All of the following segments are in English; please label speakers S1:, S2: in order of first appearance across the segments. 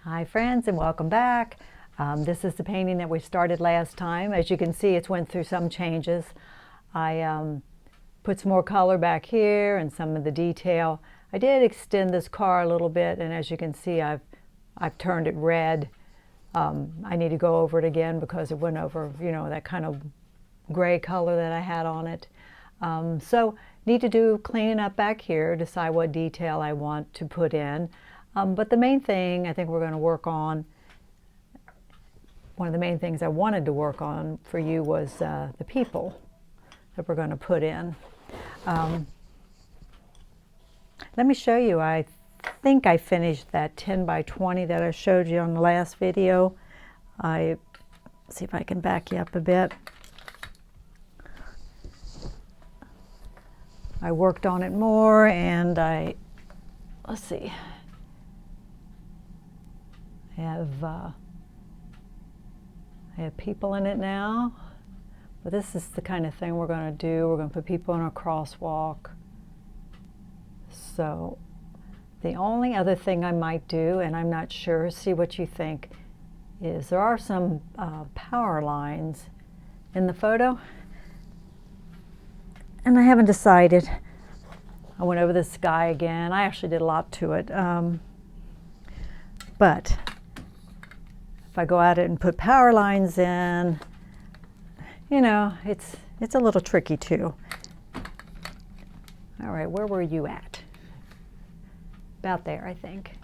S1: Hi friends, and welcome back. This is the painting that we started last time. As you can see, it's went through some changes. I put some more color back here and some of the detail. I did extend this car a little bit, and as you can see, I've turned it red. I need to go over it again because it went over, that kind of gray color that I had on it. So need to do cleaning up back here, decide what detail I want to put in. But the main thing I think we're going to work on, one of the main things I wanted to work on for you was the people that we're going to put in. Let me show you. I think I finished that 10 by 20 that I showed you on the last video. See if I can back you up a bit. I worked on it more, and let's see. I have people in it now, but this is the kind of thing we're going to do. We're going to put people in a crosswalk. So the only other thing I might do, and I'm not sure, see what you think, is there are some power lines in the photo, and I haven't decided. I went over the sky again. I actually did a lot to it, but if I go at it and put power lines in, it's a little tricky too. All right, where were you at? About there, I think.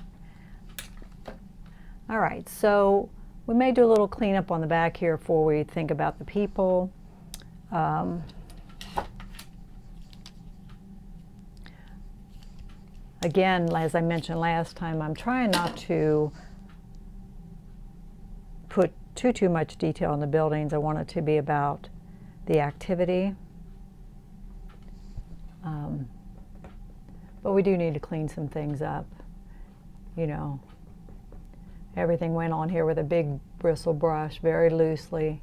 S1: All right, so we may do a little cleanup on the back here before we think about the people. Again, as I mentioned last time, I'm trying not to put too much detail in the buildings. I want it to be about the activity. But we do need to clean some things up. Everything went on here with a big bristle brush, very loosely.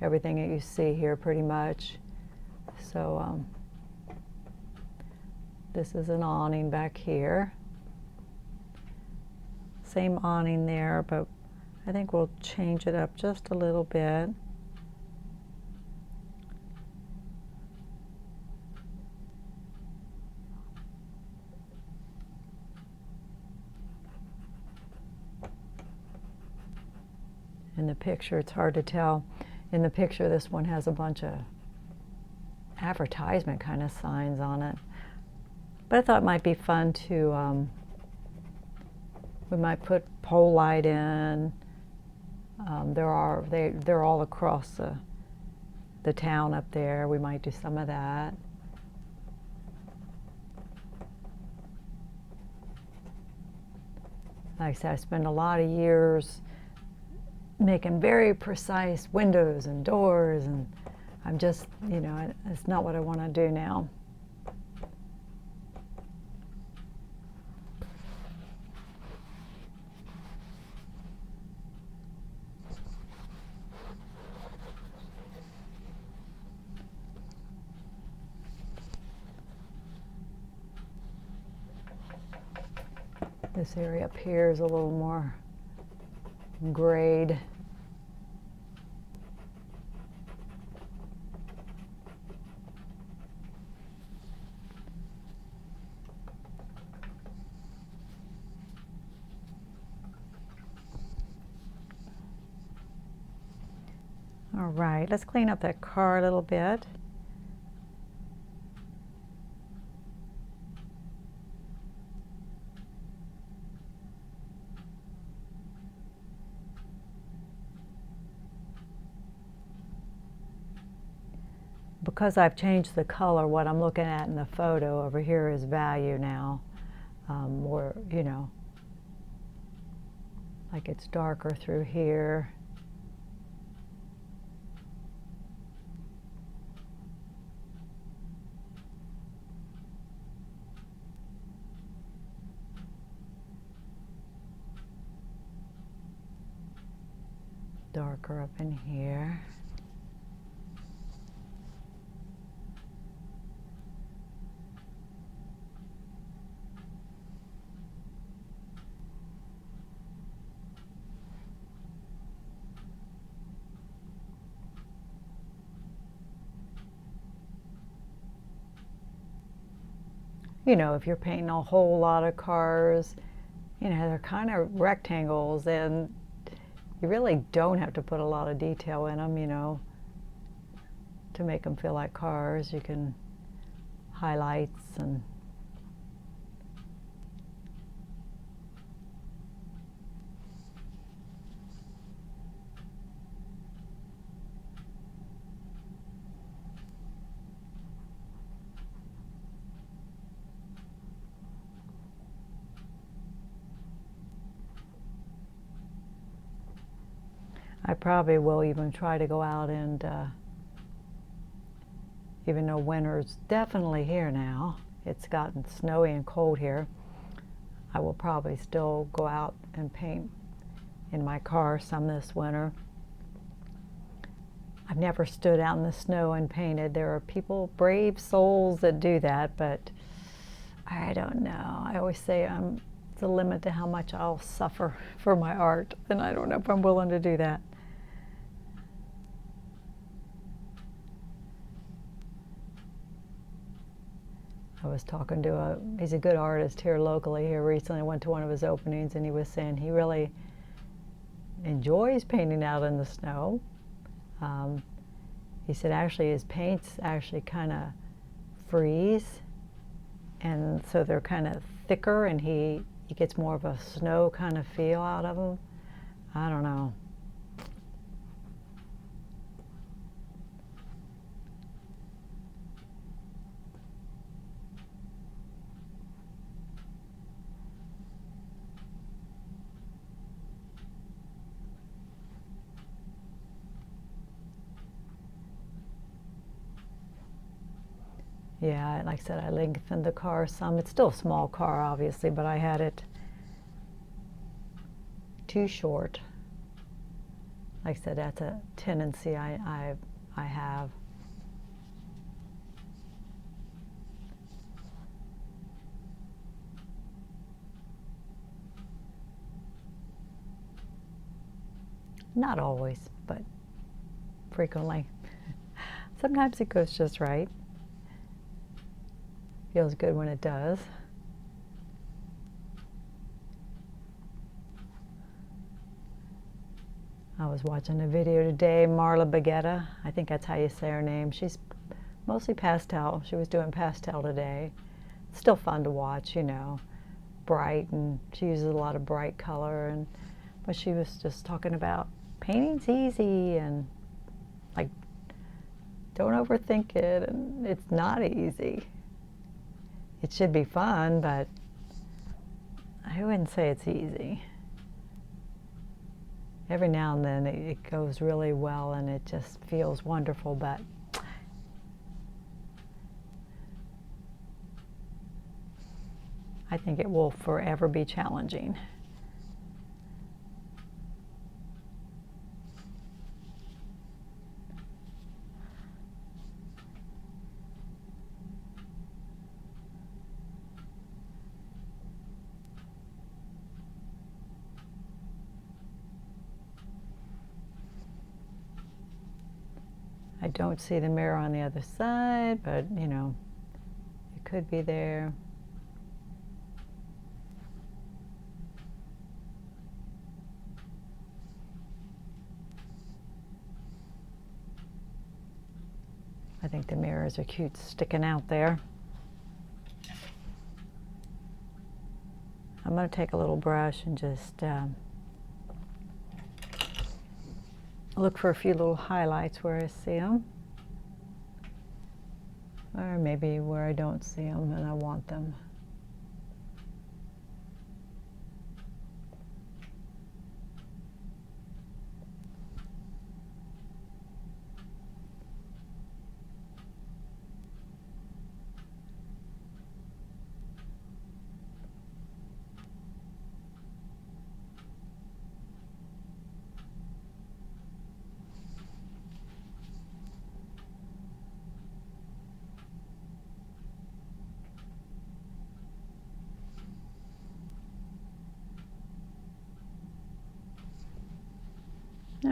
S1: Everything that you see here pretty much. So this is an awning back here. Same awning there, but I think we'll change it up just a little bit. In the picture, it's hard to tell. In the picture, this one has a bunch of advertisement kind of signs on it. But I thought it might be fun to, we might put pole light in. They're all across the town up there. We might do some of that. Like I said, I spent a lot of years making very precise windows and doors, and I'm just, it's not what I want to do now. This area up here is a little more grayed. All right, let's clean up that car a little bit. Because I've changed the color, what I'm looking at in the photo over here is value now, or like it's darker through here. Darker up in here. you know, if you're painting a whole lot of cars, you know, they're kind of rectangles and you really don't have to put a lot of detail in them, you know, to make them feel like cars. You can highlights and I probably will even try to go out and, even though winter's definitely here now, it's gotten snowy and cold here, I will probably still go out and paint in my car some this winter. I've never stood out in the snow and painted. There are people, brave souls that do that, but I don't know. I always say it's a limit to how much I'll suffer for my art, and I don't know if I'm willing to do that. I was talking to he's a good artist here locally here recently. I went to one of his openings and he was saying he really enjoys painting out in the snow. He said actually his paints actually kind of freeze, and so they're kind of thicker and he gets more of a snow kind of feel out of them. I don't know. Yeah, like I said, I lengthened the car some. It's still a small car, obviously, but I had it too short. Like I said, that's a tendency I have. Not always, but frequently. Sometimes it goes just right. Feels good when it does. I was watching a video today, Marla Baguetta, I think that's how you say her name. She's mostly pastel. She was doing pastel today. It's still fun to watch, you know, bright, and she uses a lot of bright color, and but she was just talking about painting's easy and like don't overthink it, and it's not easy. It should be fun, but I wouldn't say it's easy. Every now and then it goes really well and it just feels wonderful, but I think it will forever be challenging. I don't see the mirror on the other side, but you know, it could be there. I think the mirrors are cute sticking out there. I'm going to take a little brush and just look for a few little highlights where I see them, or maybe where I don't see them and I want them.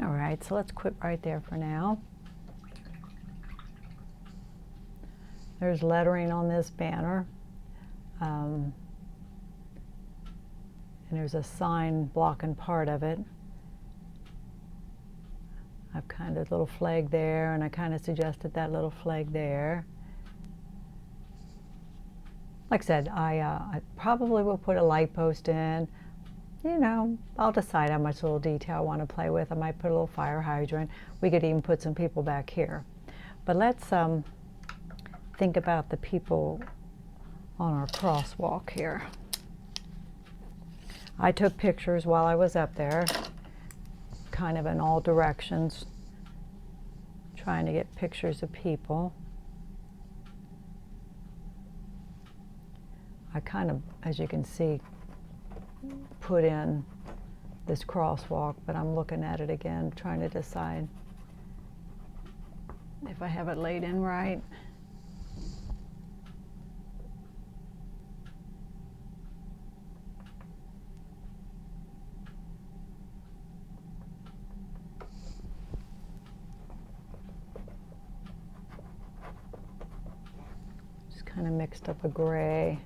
S1: All right, so let's quit right there for now. There's lettering on this banner. and there's a sign blocking part of it. I've kind of little flag there, and I kind of suggested that little flag there. Like I said, I probably will put a light post in. You know, I'll decide how much little detail I want to play with. I might put a little fire hydrant. We could even put some people back here. But let's think about the people on our crosswalk here. I took pictures while I was up there, kind of in all directions, trying to get pictures of people. I kind of, as you can see, put in this crosswalk, but I'm looking at it again, trying to decide if I have it laid in right. Just kind of mixed up a gray.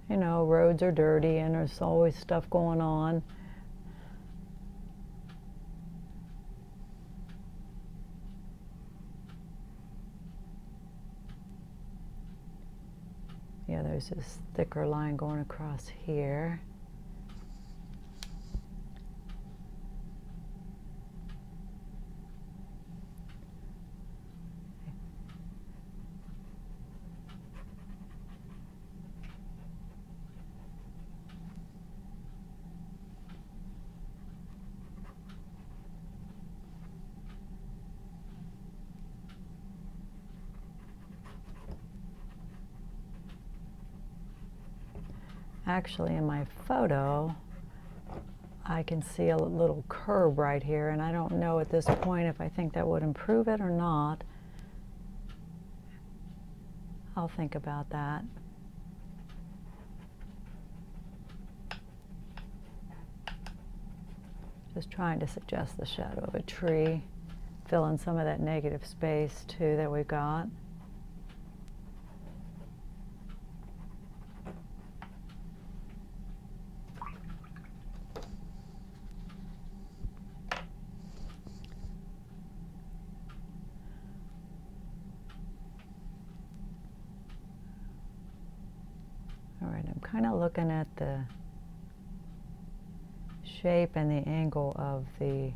S1: You know, roads are dirty and there's always stuff going on. Yeah, there's this thicker line going across here. Actually, in my photo, I can see a little curb right here, and I don't know at this point if I think that would improve it or not. I'll think about that. Just trying to suggest the shadow of a tree, fill in some of that negative space too that we've got. All right, I'm kind of looking at the shape and the angle of the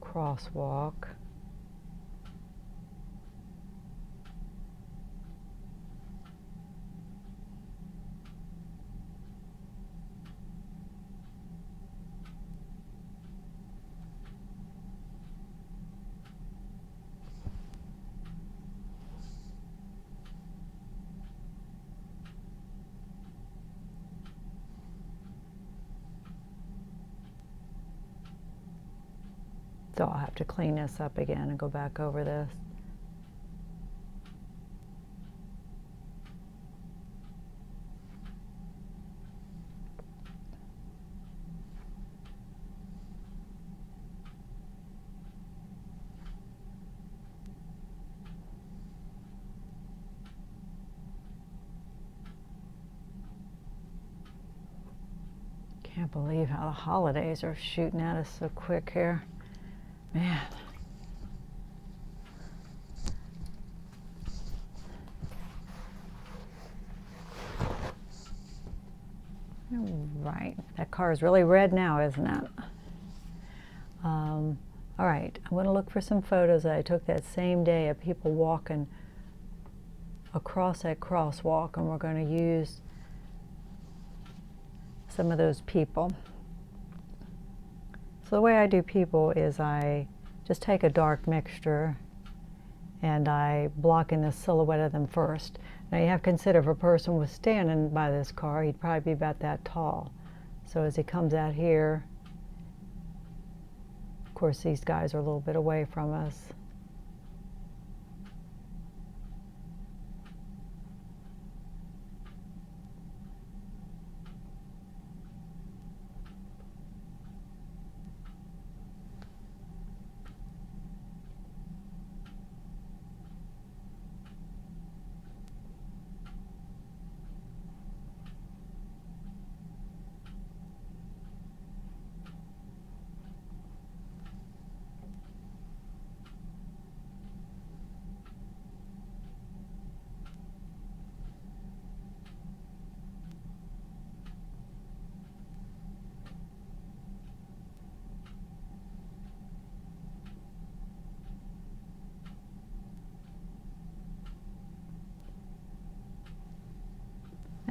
S1: crosswalk. So I'll have to clean this up again and go back over this. Can't believe how the holidays are shooting at us so quick here. Man. Right, that car is really red now, isn't it? All right, I'm going to look for some photos that I took that same day of people walking across that crosswalk, and we're going to use some of those people. So the way I do people is I just take a dark mixture and I block in the silhouette of them first. Now you have to consider if a person was standing by this car, he'd probably be about that tall. So as he comes out here, of course these guys are a little bit away from us.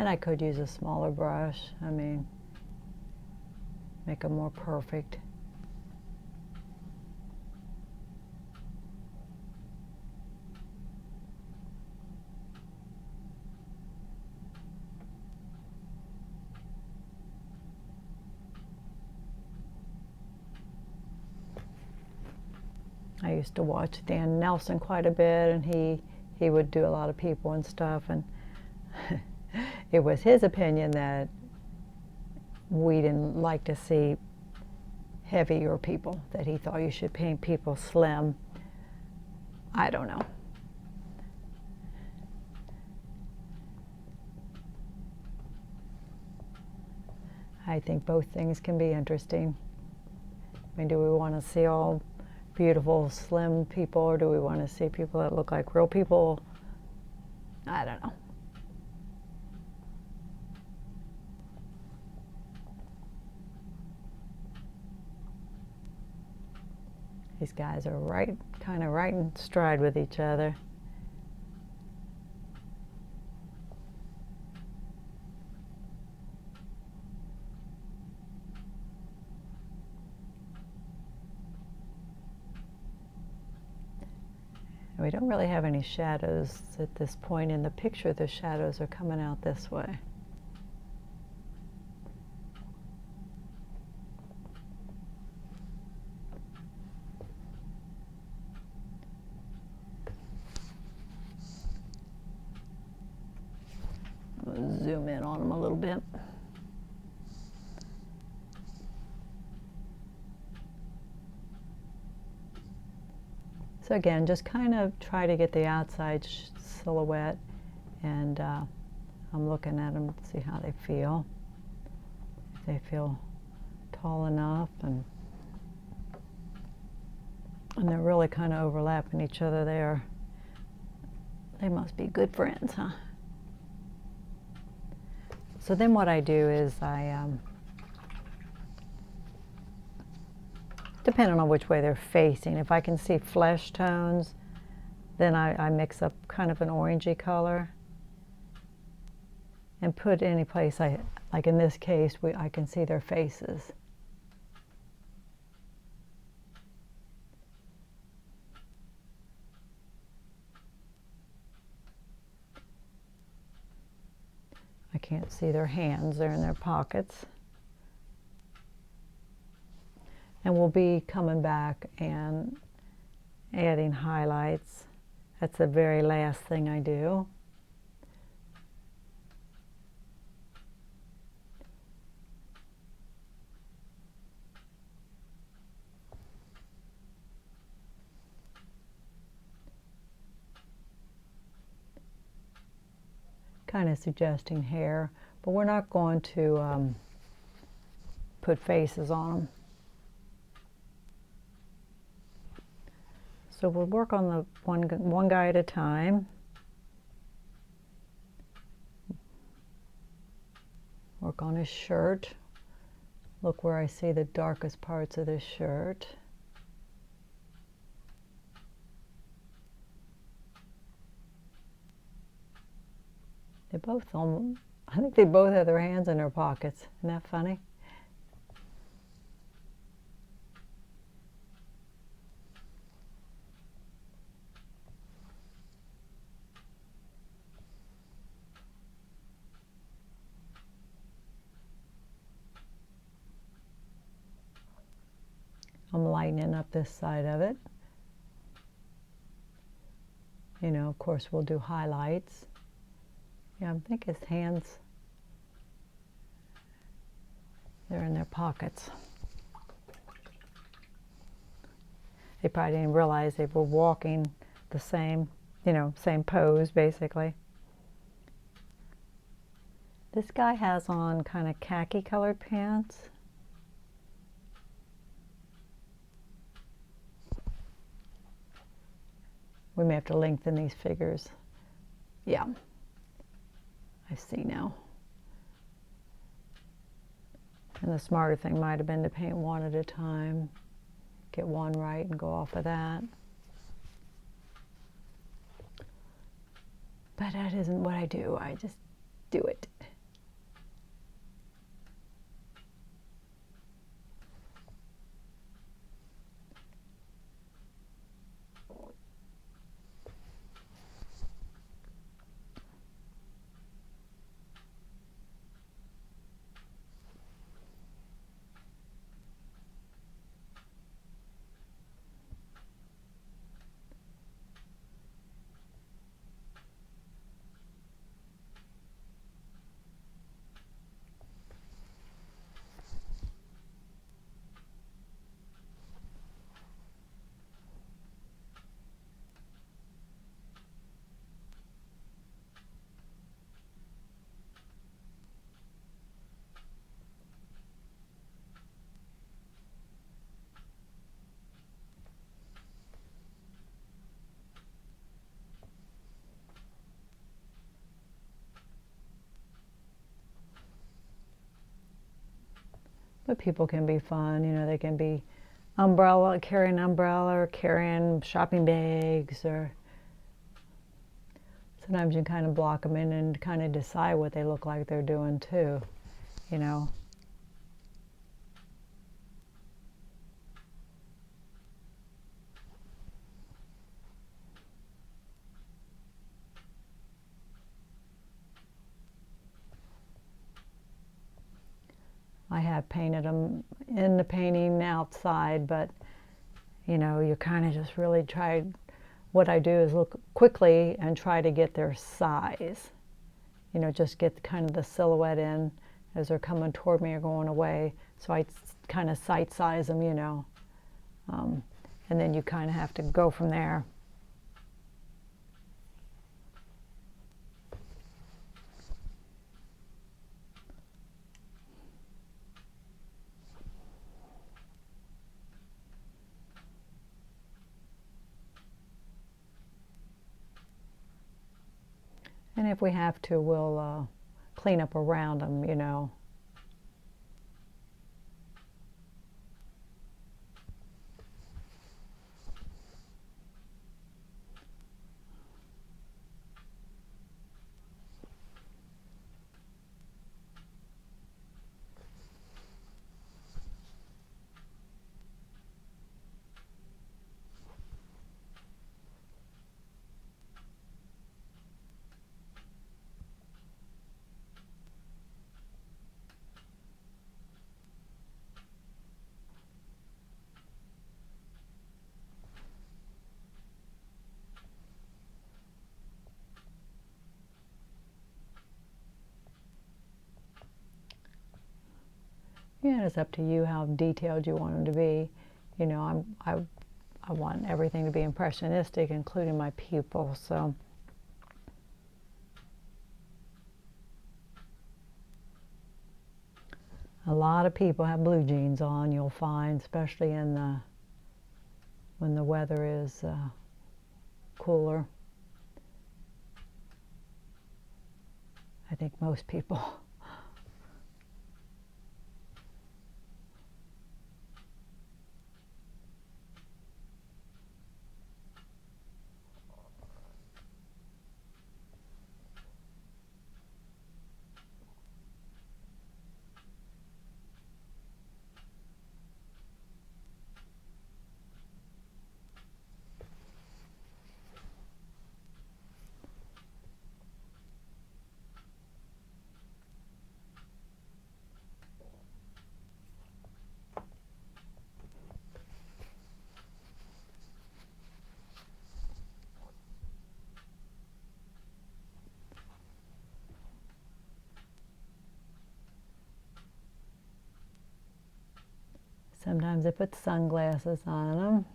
S1: And I could use a smaller brush, I mean, make them more perfect. I used to watch Dan Nelson quite a bit, and he would do a lot of people and stuff, and it was his opinion that we didn't like to see heavier people, that he thought you should paint people slim. I don't know. I think both things can be interesting. I mean, do we want to see all beautiful, slim people, or do we want to see people that look like real people? I don't know. These guys are kind of right in stride with each other. We don't really have any shadows at this point in the picture. The shadows are coming out this way. I'm going to zoom in on them a little bit. So again, just kind of try to get the outside silhouette, and I'm looking at them to see how they feel. If they feel tall enough, and they're really kind of overlapping each other there. They must be good friends, huh? So then what I do is depending on which way they're facing, if I can see flesh tones, then I mix up kind of an orangey color and put any place like in this case, I can see their faces. I can't see their hands, they're in their pockets. And we'll be coming back and adding highlights. That's the very last thing I do. Kind of suggesting hair, but we're not going to put faces on them. So we'll work on the one guy at a time. Work on his shirt. Look where I see the darkest parts of this shirt. They both, I think they both have their hands in their pockets. Isn't that funny? I'm lightening up this side of it. You know, of course, we'll do highlights. Yeah, I think his hands, they're in their pockets. They probably didn't realize they were walking the same, you know, same pose, basically. This guy has on kind of khaki colored pants. We may have to lengthen these figures. Yeah, I see now. And the smarter thing might have been to paint one at a time. Get one right and go off of that. But that isn't what I do. I just do it. But people can be fun, you know, they can be carrying an umbrella or carrying shopping bags, or sometimes you kind of block them in and kind of decide what they look like they're doing too, you know. I have painted them in the painting outside, but you know, you kind of just really try. What I do is look quickly and try to get their size. You know, just get kind of the silhouette in as they're coming toward me or going away. So I kind of sight size them, you know, and then you kind of have to go from there. And if we have to, we'll clean up around them, you know. Yeah, it's up to you how detailed you want them to be. You know, I want everything to be impressionistic, including my pupils. So a lot of people have blue jeans on, you'll find, especially in when the weather is cooler. I think most people. Sometimes I put sunglasses on them.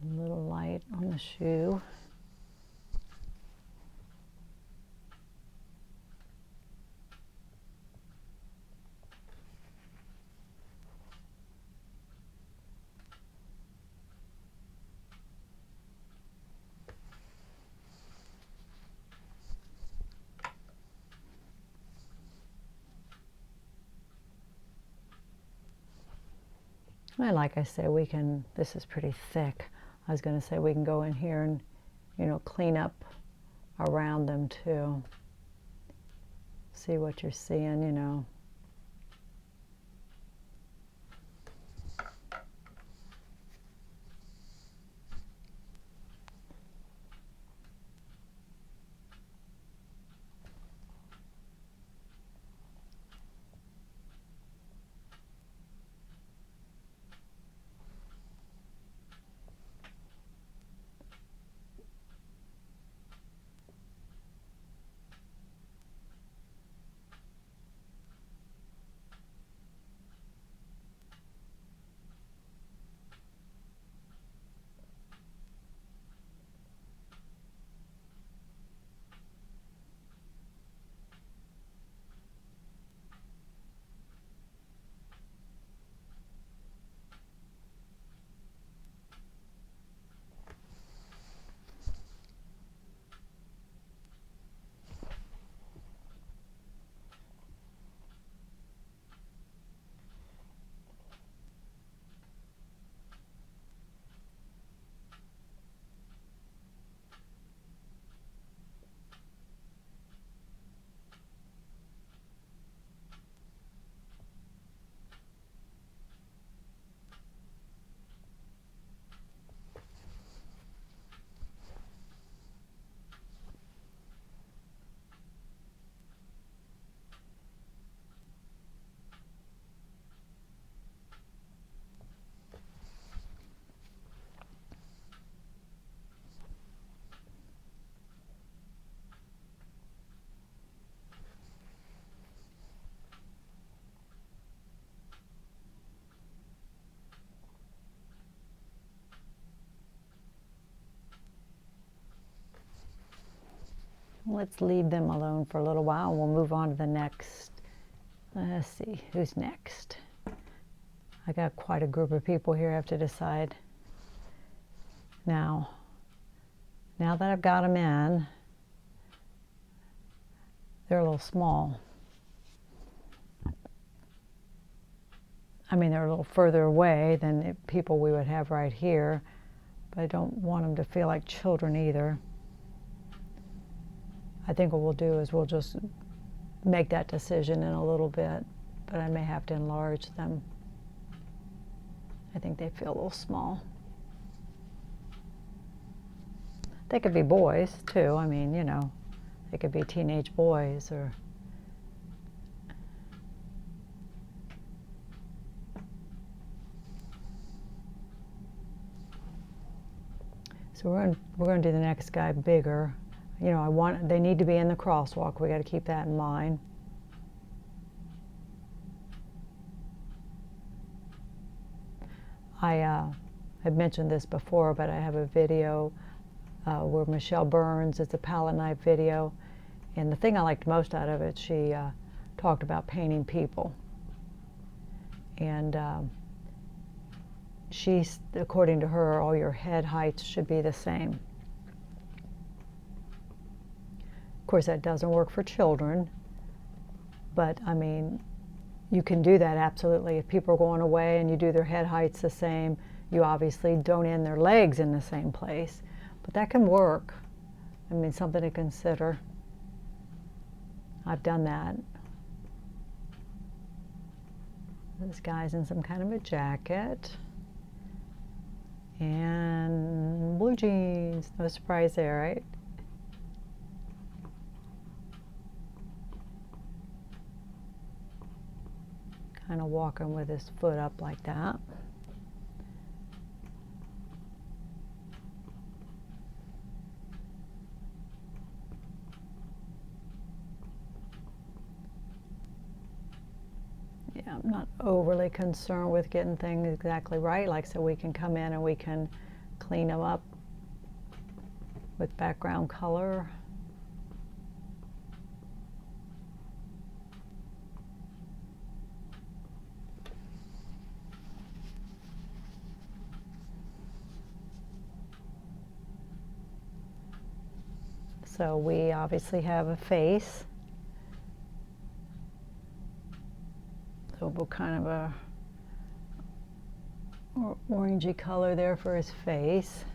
S1: A little light on the shoe. And like I said, we can, this is pretty thick. I was going to say we can go in here and, you know, clean up around them too. See what you're seeing, you know. Let's leave them alone for a little while and we'll move on to the next. Let's see, who's next? I got quite a group of people here I have to decide. Now that I've got them in, they're a little small. I mean, they're a little further away than people we would have right here, but I don't want them to feel like children either. I think what we'll do is we'll just make that decision in a little bit, but I may have to enlarge them. I think they feel a little small. They could be boys too. I mean, you know, they could be teenage boys or so we're going to do the next guy bigger. You know, they need to be in the crosswalk. We got to keep that in mind. I had mentioned this before, but I have a video where Michelle Burns, it's a palette knife video, and the thing I liked most out of it, she talked about painting people. And according to her, all your head heights should be the same. Of course, that doesn't work for children, but I mean, you can do that absolutely. If people are going away and you do their head heights the same, you obviously don't end their legs in the same place, but that can work. I mean, something to consider. I've done that. This guy's in some kind of a jacket and blue jeans. No surprise there, right? Kind of walking with his foot up like that. Yeah, I'm not overly concerned with getting things exactly right, like so we can come in and we can clean them up with background color. So we obviously have a face. So we'll kind of a orangey color there for his face.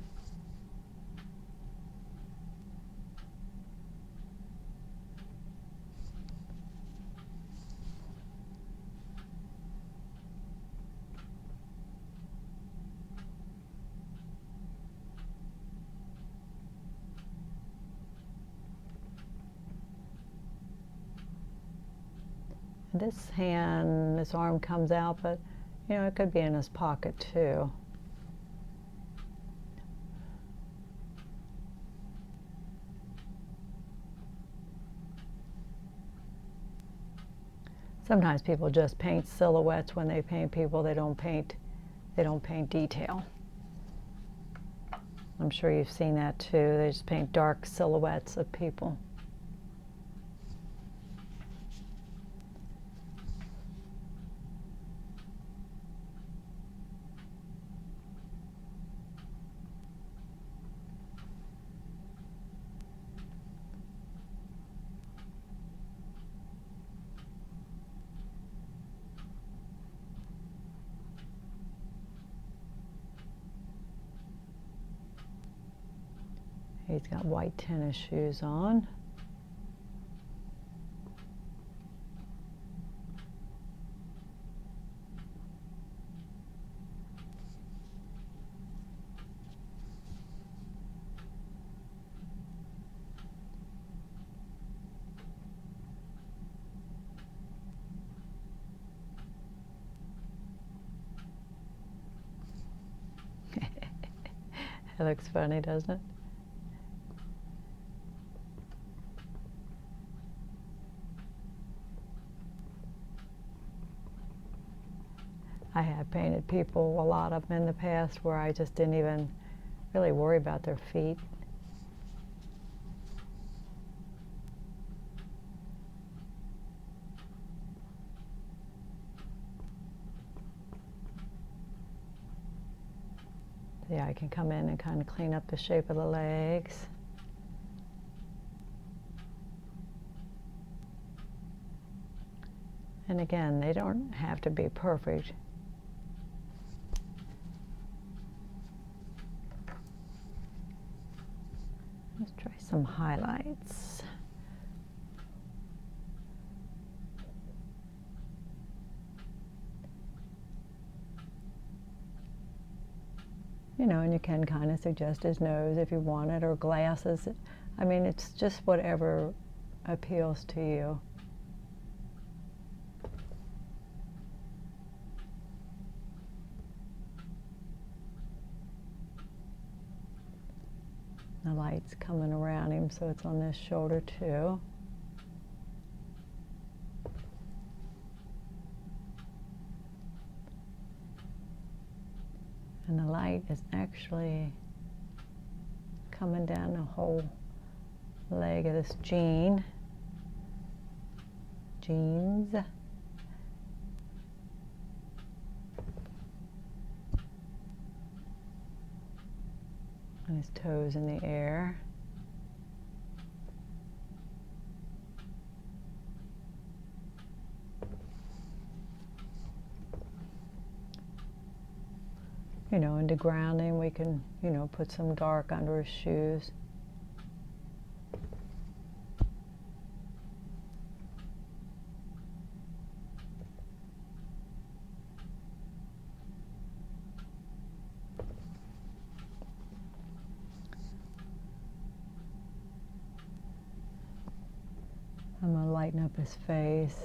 S1: This hand, this arm comes out, but you know, it could be in his pocket too. Sometimes people just paint silhouettes when they paint people. They don't paint detail. I'm sure you've seen that too. They just paint dark silhouettes of people. He's got white tennis shoes on. It looks funny, doesn't it? I have painted people, a lot of them in the past, where I just didn't even really worry about their feet. I can come in and kind of clean up the shape of the legs. And again, they don't have to be perfect. Let's try some highlights. You know, and you can kind of suggest his nose if you want it, or glasses. I mean, it's just whatever appeals to you. The light's coming around him, so it's on this shoulder too. And the light is actually coming down the whole leg of this jeans. And his toes in the air. You know, into grounding, we can, you know, put some dark under his shoes. I'm going to lighten up his face.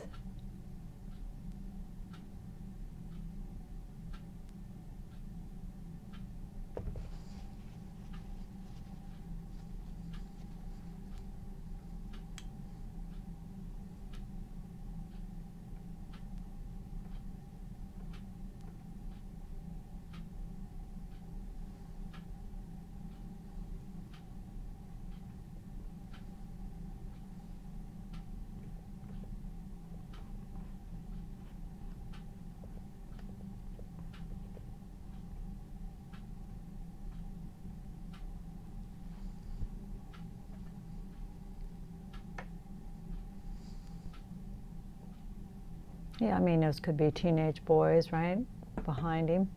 S1: Yeah, I mean, those could be teenage boys, right, behind him.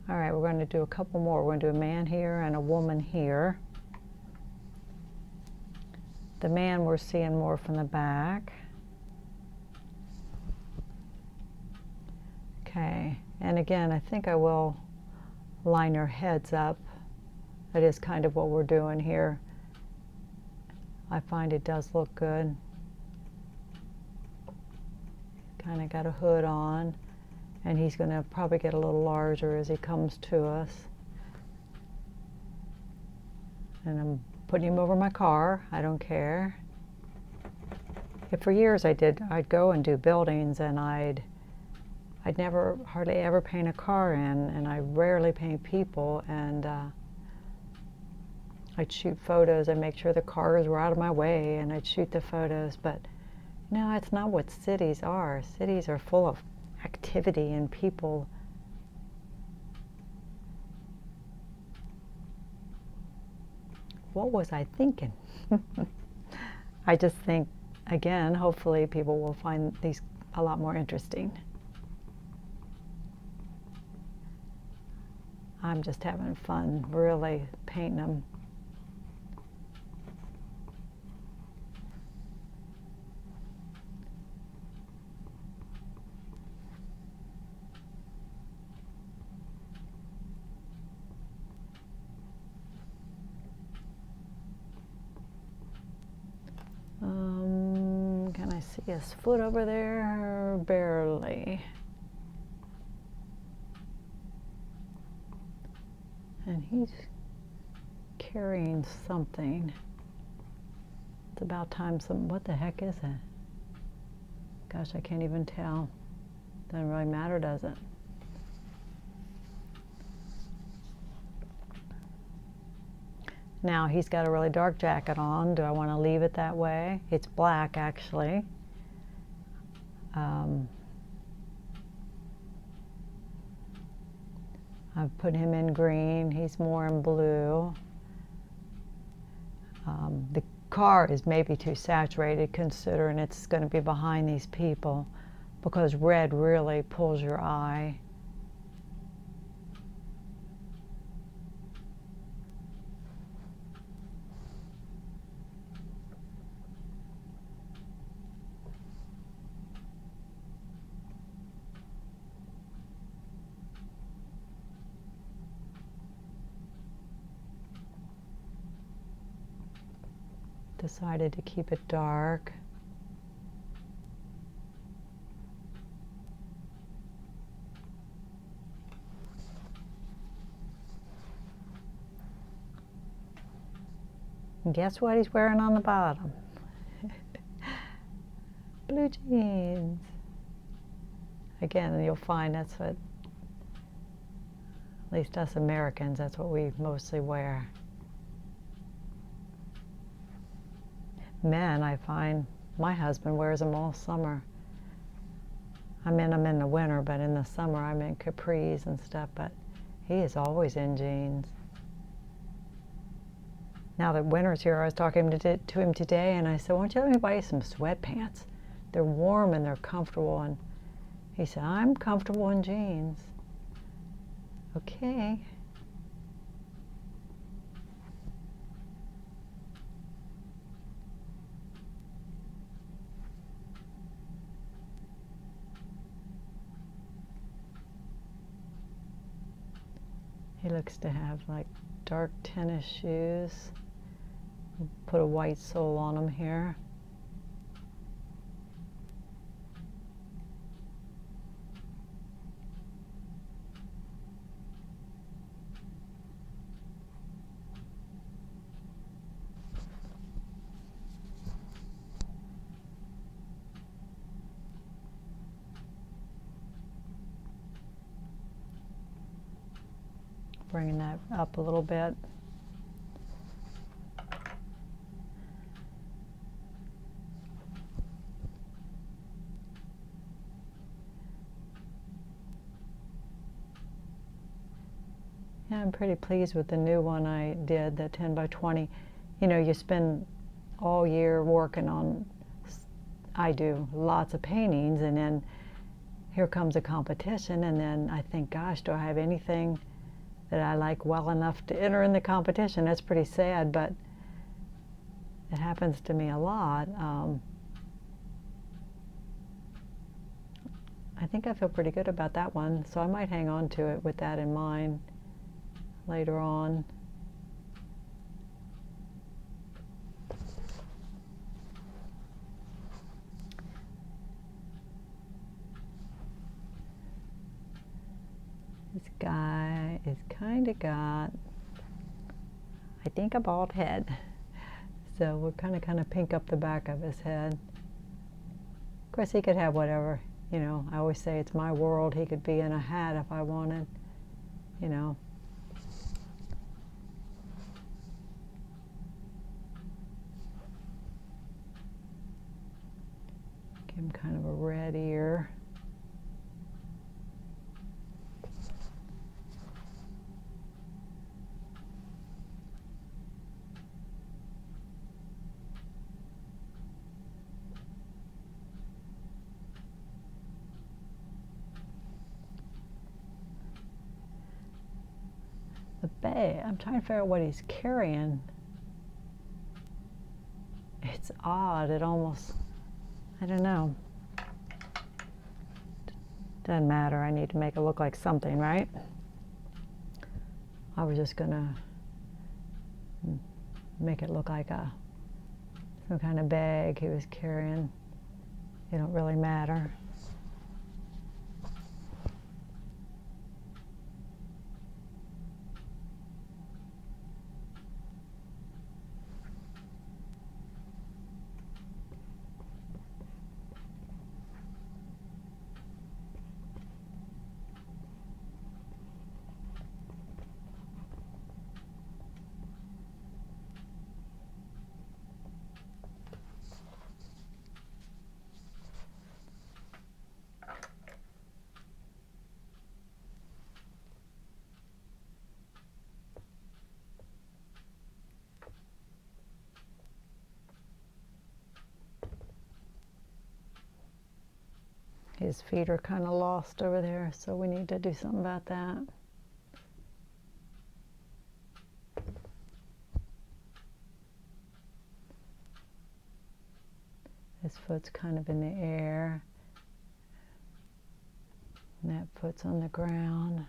S1: All right, we're going to do a couple more. We're going to do a man here and a woman here. The man we're seeing more from the back. Okay, and again, I think I will line their heads up. That is kind of what we're doing here. I find it does look good. Kind of got a hood on, and he's going to probably get a little larger as he comes to us. And I'm putting him over my car. I don't care. Yeah, for years I'd go and do buildings, and I'd never hardly ever paint a car in, and I rarely paint people, and I'd shoot photos and make sure the cars were out of my way, and I'd shoot the photos. But no, it's not what cities are. Cities are full of activity and people. What was I thinking? I just think, again, hopefully people will find these a lot more interesting. I'm just having fun really painting them. Can I see his foot over there? Barely. And he's carrying something. It's about time what the heck is it? Gosh, I can't even tell. Doesn't really matter, does it? Now he's got a really dark jacket on. Do I want to leave it that way? It's black, actually. I've put him in green. He's more in blue. The car is maybe too saturated considering it's going to be behind these people, because red really pulls your eye. Decided to keep it dark. And guess what he's wearing on the bottom? Blue jeans. Again, you'll find that's what, at least us Americans, that's what we mostly wear. Men, I find my husband wears them all summer. I'm in them in the winter, but in the summer I'm in capris and stuff, but he is always in jeans. Now that winter's here, I was talking to him today, and I said, why don't you let me buy you some sweatpants? They're warm and they're comfortable. And he said, I'm comfortable in jeans. Okay. He looks to have like dark tennis shoes. Put a white sole on them here. Bringing that up a little bit. Yeah, I'm pretty pleased with the new one I did, the 10 by 20. You know, you spend all year working on, I do lots of paintings, and then here comes a competition, and then I think, gosh, do I have anything that I like well enough to enter in the competition? That's pretty sad, but it happens to me a lot. I think I feel pretty good about that one, so I might hang on to it with that in mind later on. This guy is kind of got, I think, a bald head. So we're kind of pink up the back of his head. Of course, he could have whatever, you know. I always say it's my world. He could be in a hat if I wanted, you know. Give him kind of a red ear. The bag, I'm trying to figure out what he's carrying. It's odd, it almost, I don't know. Doesn't matter, I need to make it look like something, right? I was just gonna make it look like some kind of bag he was carrying. It don't really matter. his feet are kind of lost over there, so we need to do something about that. His foot's kind of in the air, and that foot's on the ground.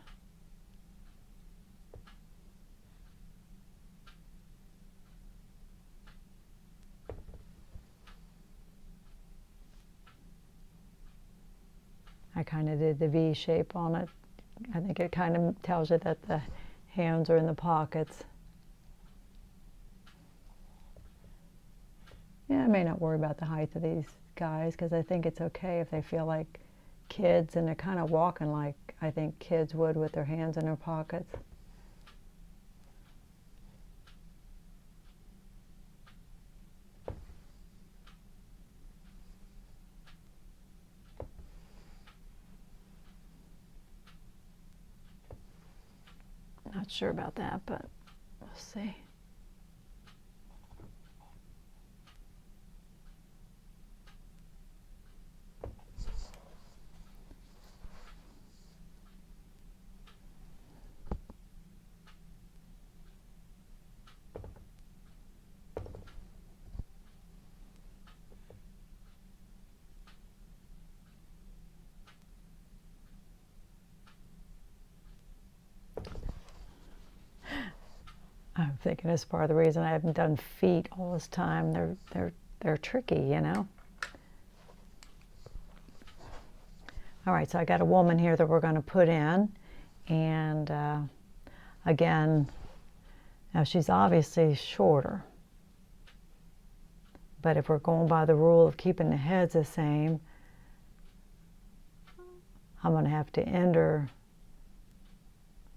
S1: I kind of did the V shape on it. I think it kind of tells you that the hands are in the pockets. Yeah, I may not worry about the height of these guys because I think it's okay if they feel like kids and they're kind of walking like I think kids would with their hands in their pockets. Not sure about that, but we'll see. I'm thinking it's part of the reason I haven't done feet all this time. They're tricky, you know. All right, so I got a woman here that we're going to put in, and again, now she's obviously shorter, but if we're going by the rule of keeping the heads the same, I'm going to have to end her.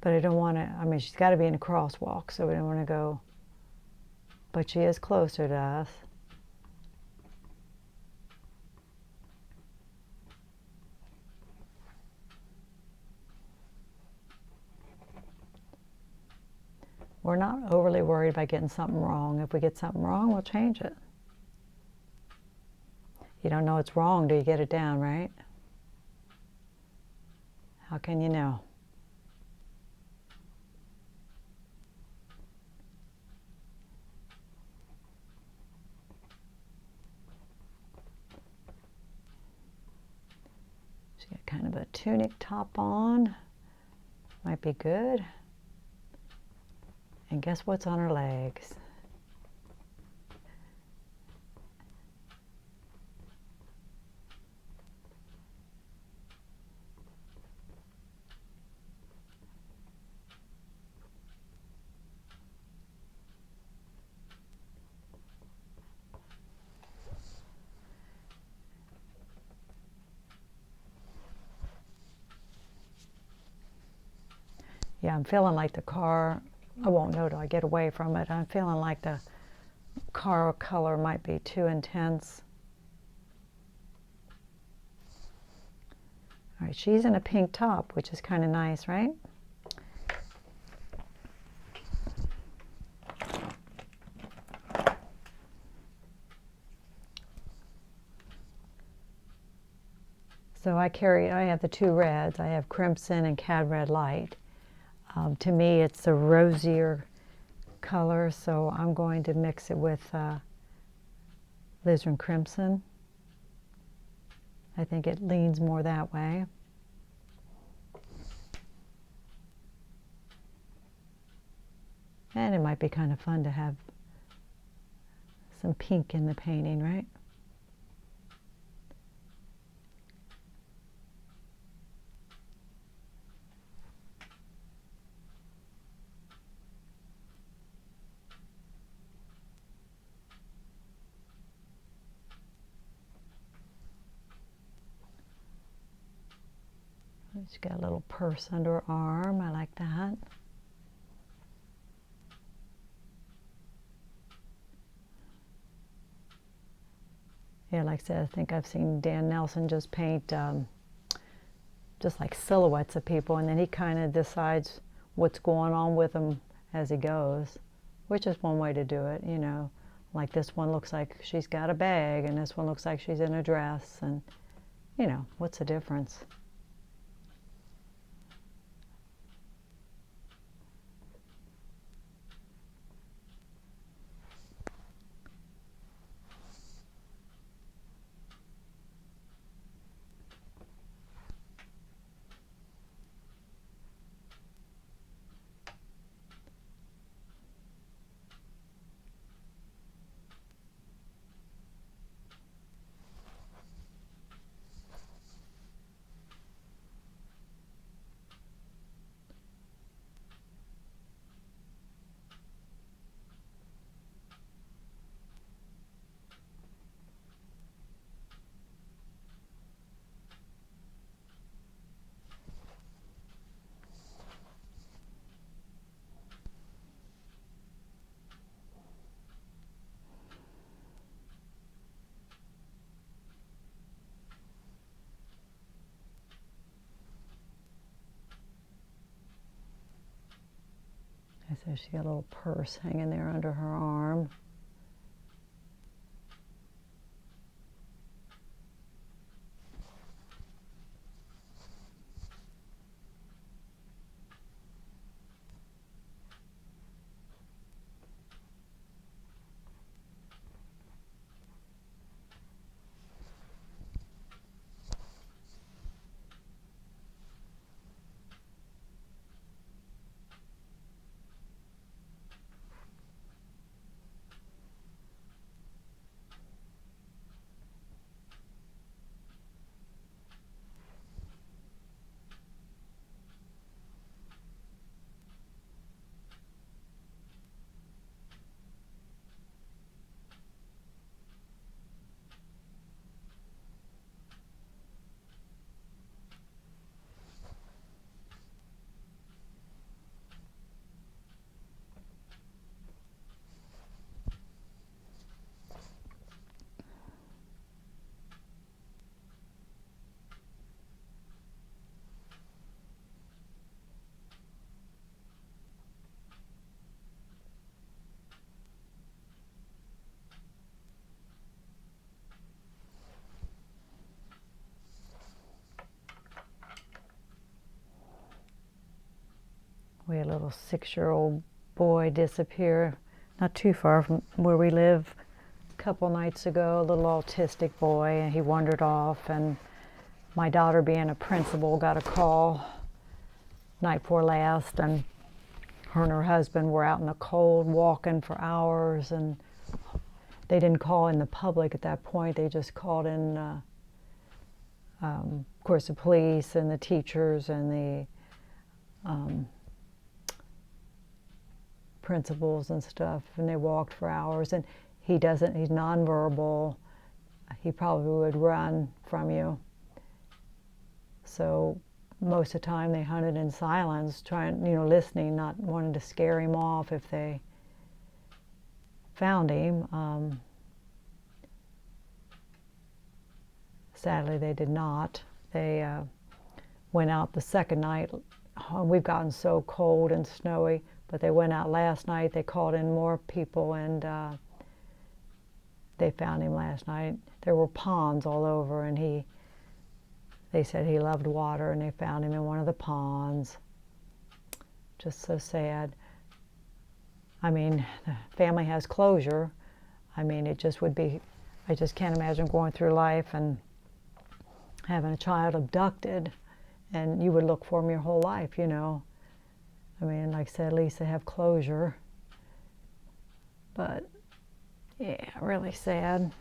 S1: But I don't want to, I mean, she's got to be in a crosswalk, so we don't want to go, but she is closer to us. We're not overly worried about getting something wrong. If we get something wrong, we'll change it. You don't know it's wrong till you get it down, right? How can you know? She's got kind of a tunic top on. Might be good. And guess what's on her legs? Yeah, I'm feeling like the car, I won't know till I get away from it. I'm feeling like the car color might be too intense. All right, she's in a pink top, which is kind of nice, right? So I have the two reds. I have Crimson and Cad Red Light. To me, it's a rosier color, so I'm going to mix it with Alizarin Crimson. I think it leans more that way. And it might be kind of fun to have some pink in the painting, right? She's got a little purse under her arm. I like that. Yeah, like I said, I think I've seen Dan Nelson just paint just like silhouettes of people, and then he kind of decides what's going on with them as he goes, which is one way to do it, you know. Like this one looks like she's got a bag, and this one looks like she's in a dress, and you know, what's the difference? So she got a little purse hanging there under her arm. We had a little 6-year-old boy disappear not too far from where we live a couple nights ago, a little autistic boy, and he wandered off, and my daughter, being a principal, got a call night before last, and her husband were out in the cold walking for hours, and they didn't call in the public at that point. They just called in, of course, the police and the teachers and the principals and stuff, and they walked for hours. And he's nonverbal. He probably would run from you. So most of the time they hunted in silence, trying, listening, not wanting to scare him off if they found him. Sadly, they did not. They went out the second night. We've gotten so cold and snowy, but they went out last night. They called in more people, and they found him last night. There were ponds all over, and they said he loved water, and they found him in one of the ponds. Just so sad. I mean, the family has closure. I mean, it just would be, I just can't imagine going through life and having a child abducted, and you would look for him your whole life, I mean, like I said, at least they have closure. But, yeah, really sad.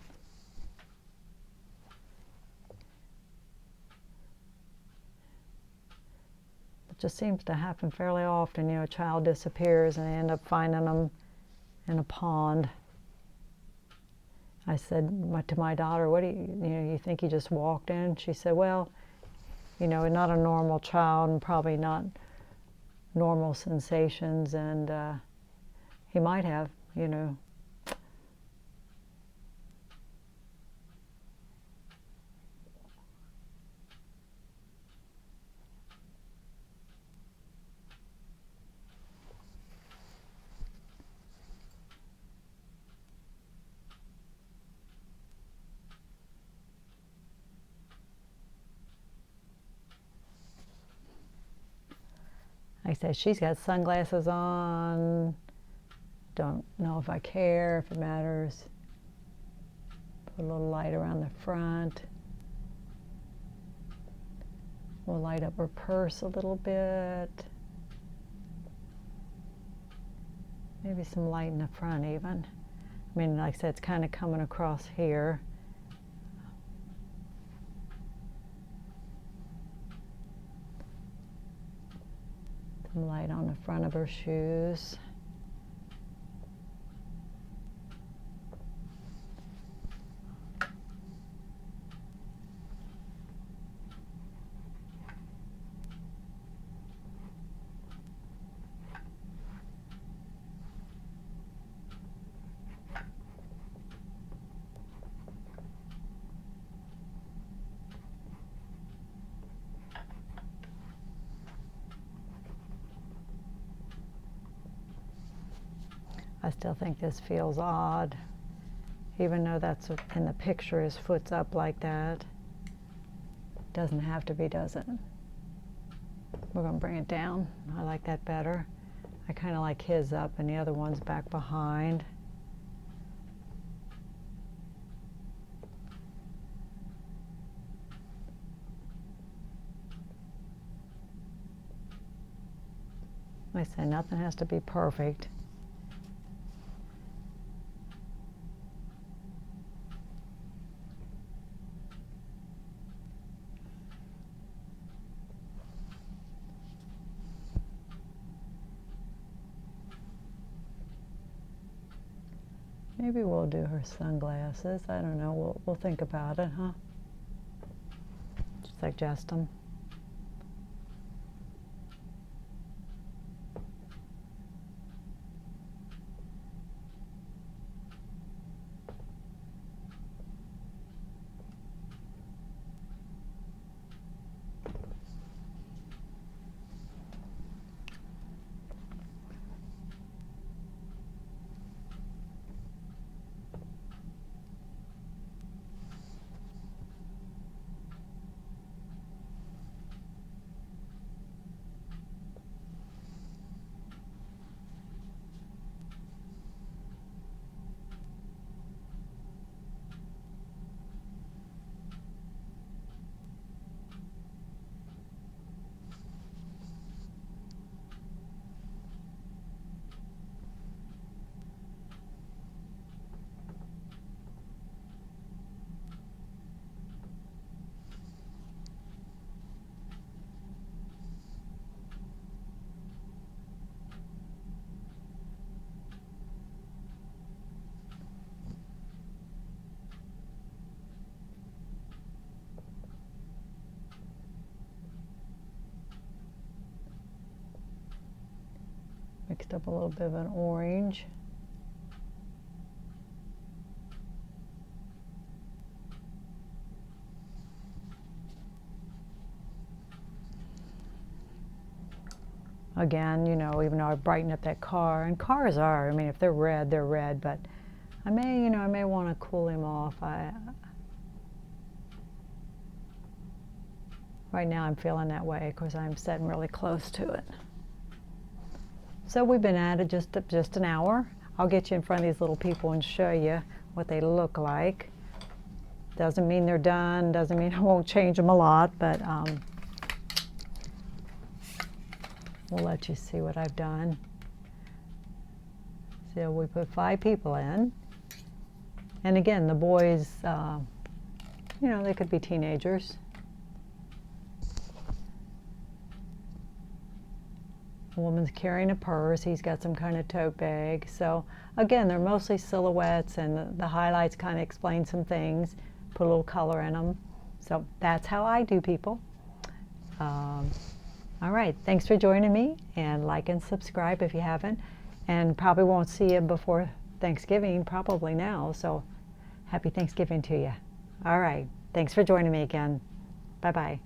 S1: It just seems to happen fairly often, a child disappears and they end up finding them in a pond. I said to my daughter, what do you think he just walked in? She said, well, not a normal child and probably not normal sensations, and he might have, Like I said, she's got sunglasses on. Don't know if I care, if it matters. Put a little light around the front. We'll light up her purse a little bit. Maybe some light in the front even. I mean, like I said, it's kind of coming across here. Some light on the front of her shoes. I still think this feels odd, even though that's what in the picture his foot's up like that. Doesn't have to be, does it? We're going to bring it down. I like that better. I kind of like his up and the other one's back behind. Like I said, nothing has to be perfect. Maybe we'll do her sunglasses. I don't know. We'll think about it, huh? Just adjust them. Mixed up a little bit of an orange. Again, you know, even though I brighten up that car, and cars are, I mean, if they're red, but I may, you know, I may want to cool him off. Right now I'm feeling that way because I'm sitting really close to it. So we've been at it just an hour. I'll get you in front of these little people and show you what they look like. Doesn't mean they're done, doesn't mean I won't change them a lot, but we'll let you see what I've done. So we put 5 people in. And again, the boys, you know, they could be teenagers. The woman's carrying a purse. He's got some kind of tote bag. So again, they're mostly silhouettes, and the highlights kind of explain some things, put a little color in them. So that's how I do people. All right, thanks for joining me, and like and subscribe if you haven't. And probably won't see you before Thanksgiving, probably now. So happy Thanksgiving to you. All right, thanks for joining me again. Bye-bye.